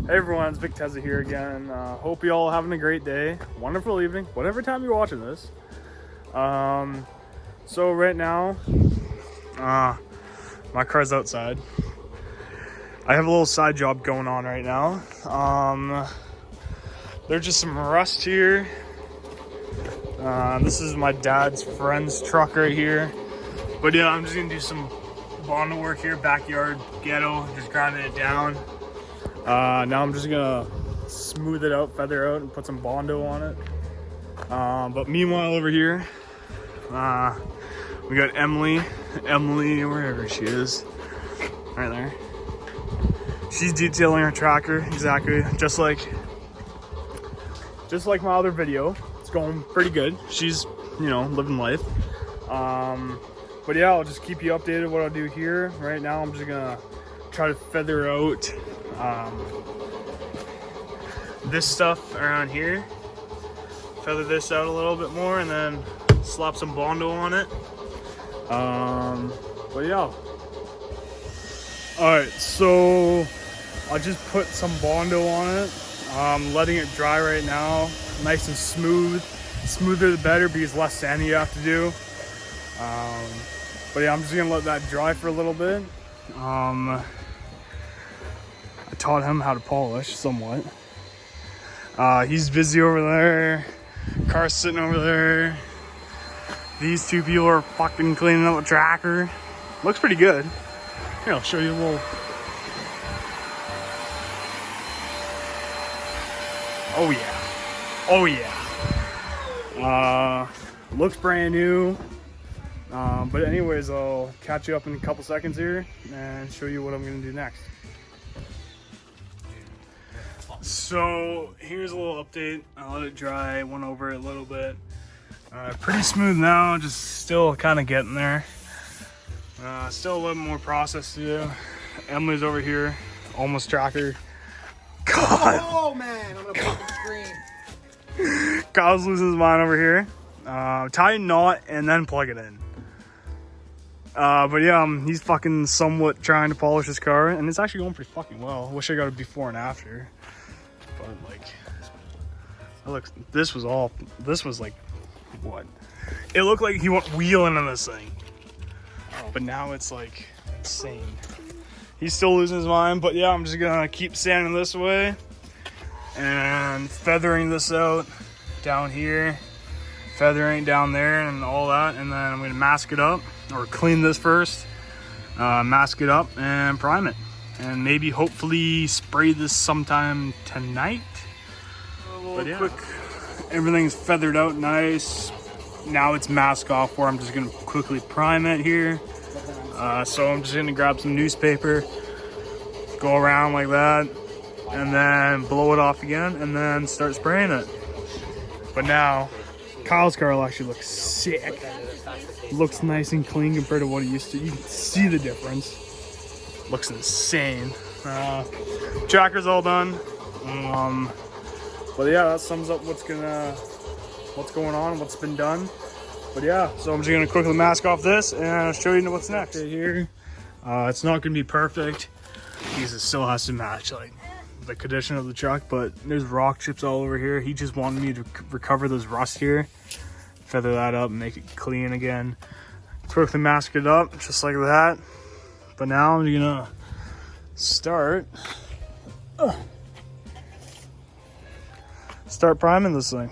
Hey everyone, it's Vic Tezza here again. Hope you all having a great day, wonderful evening, whatever time you're watching this. So right now, my car's outside. I have a little side job going on right now. There's just some rust here. This is my dad's friend's truck right here. But yeah, I'm just gonna do some Bondo work here, backyard ghetto, just grinding it down. Now I'm just gonna smooth it out, feather out, and put some Bondo on it. But meanwhile over here, we got Emily, wherever she is, right there. She's detailing her tractor, exactly, just like my other video. It's going pretty good. She's, living life. But yeah, I'll just keep you updated what I'll do here. Right now, I'm just gonna try to feather out this stuff around here, feather this out a little bit more, and then slap some Bondo on it. But yeah, all right, so I just put some Bondo on it. I'm letting it dry right now, nice and smooth. Smoother the better, because less sanding you have to do. But yeah, I'm just gonna let that dry for a little bit. I taught him how to polish somewhat. He's busy over there. Car's sitting over there. These two people are fucking cleaning up a tractor. Looks pretty good. Here, I'll show you a little. Oh yeah. Oh yeah. Looks brand new. But anyways, I'll catch you up in a couple seconds here and show you what I'm gonna do next. So here's a little update. I let it dry, went over it a little bit. Pretty smooth now, just still kind of getting there. Still a little more process to do. Emily's over here, almost tractor. God. Oh man, I'm gonna fucking scream. Kyle's losing his mind over here. Tie a knot and then plug it in. But yeah, he's fucking somewhat trying to polish his car, and it's actually going pretty fucking well. Wish I got a before and after. But like, this was like, what? It looked like he went wheeling on this thing. But now it's like insane. He's still losing his mind, but yeah, I'm just gonna keep sanding this way and feathering this out down here, feathering down there and all that, and then I'm gonna mask it up, or clean this first, mask it up and prime it, and maybe hopefully spray this sometime tonight. But yeah, quick, everything's feathered out nice. Now it's mask off, where I'm just gonna quickly prime it here. So I'm just gonna grab some newspaper, go around like that, and then blow it off again, and then start spraying it. But now Kyle's car will actually look sick. Looks nice and clean compared to what it used to. You can see the difference. Looks insane. Tracker's all done. But yeah, that sums up what's going on, what's been done. But yeah, so I'm just gonna quickly mask off this and I'll show you what's next. Right here, it's not gonna be perfect because it still has to match like the condition of the truck, but there's rock chips all over here. He just wanted me to recover those rust here, feather that up and make it clean again. Quickly mask it up just like that. But now I'm gonna start priming this thing.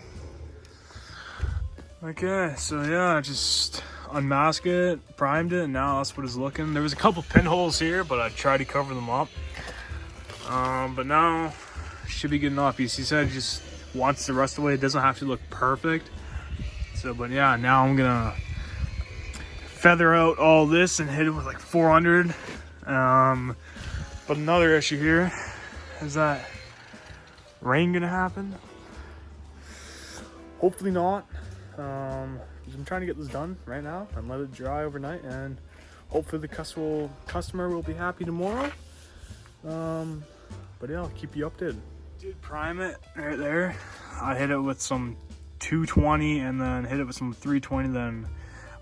Okay, so yeah, just unmasked it, primed it, and now that's what it's looking. There was a couple pinholes here, but I tried to cover them up. But now should be good enough. He said he just wants the rust away. It doesn't have to look perfect. So, but yeah, now I'm gonna feather out all this and hit it with like 400. But another issue here is that rain gonna happen. Hopefully not. I'm trying to get this done right now and let it dry overnight, and hopefully the customer will be happy tomorrow. But yeah, I'll keep you updated. Did prime it right there. I hit it with some 220 and then hit it with some 320. Then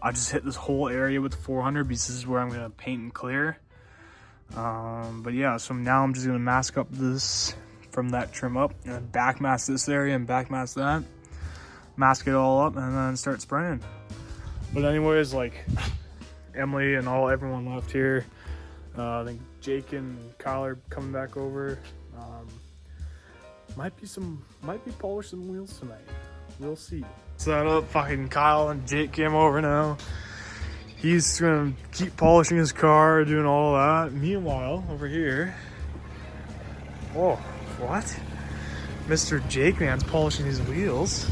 I just hit this whole area with 400 because this is where I'm gonna paint and clear. But yeah, so now I'm just gonna mask up this from that trim up, and then back mask this area and back mask that. Mask it all up and then start spraying. But anyways, like Emily and everyone left here. I think Jake and Kyle are coming back over. Might be polish some wheels tonight. We'll see. Set up, fucking Kyle and Jake came over now. He's gonna keep polishing his car, doing all that. Meanwhile, over here, oh, what? Mr. Jake Man's polishing his wheels.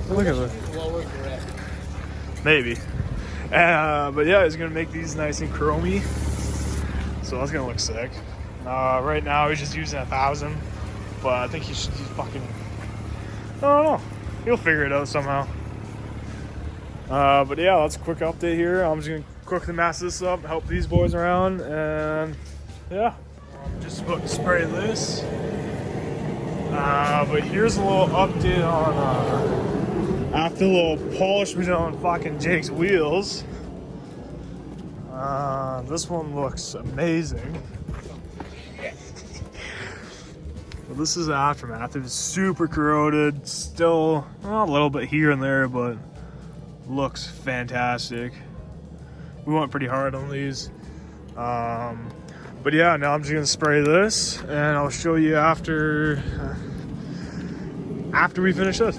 Look at that. Lower grip. Maybe. But yeah, he's gonna make these nice and chromy. So that's gonna look sick. Right now he's just using 1,000, but I think he's fucking, I don't know. He'll figure it out somehow. But yeah, that's a quick update here. I'm just gonna quickly mask this up, help these boys around, and yeah, I'm just about to spray this. But here's a little update on after a little polish we did on fucking Jake's wheels. This one looks amazing. Well, this is the aftermath. It was super corroded, still a little bit here and there, but looks fantastic. We went pretty hard on these. But yeah, now I'm just gonna spray this, and I'll show you after we finish this.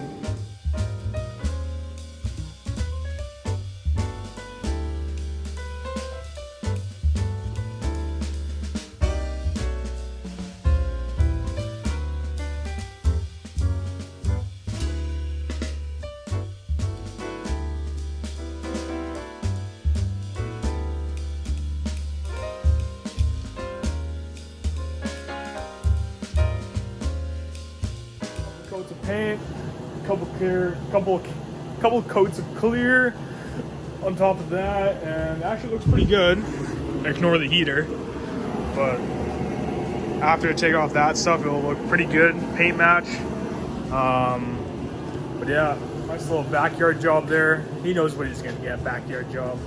Coats of paint, couple coats of clear on top of that, and it actually looks pretty good. Ignore the heater, but after I take off that stuff, it'll look pretty good. Paint match. But yeah, nice little backyard job there. He knows what he's gonna get, backyard job.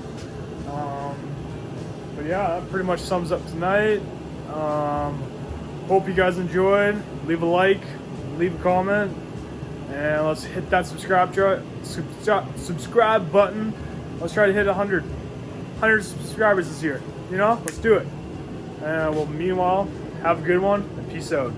But yeah, that pretty much sums up tonight. Hope you guys enjoyed. Leave a like, leave a comment, and let's hit that subscribe button. Let's try to hit 100 subscribers this year. You know, let's do it. And well, meanwhile, have a good one and peace out.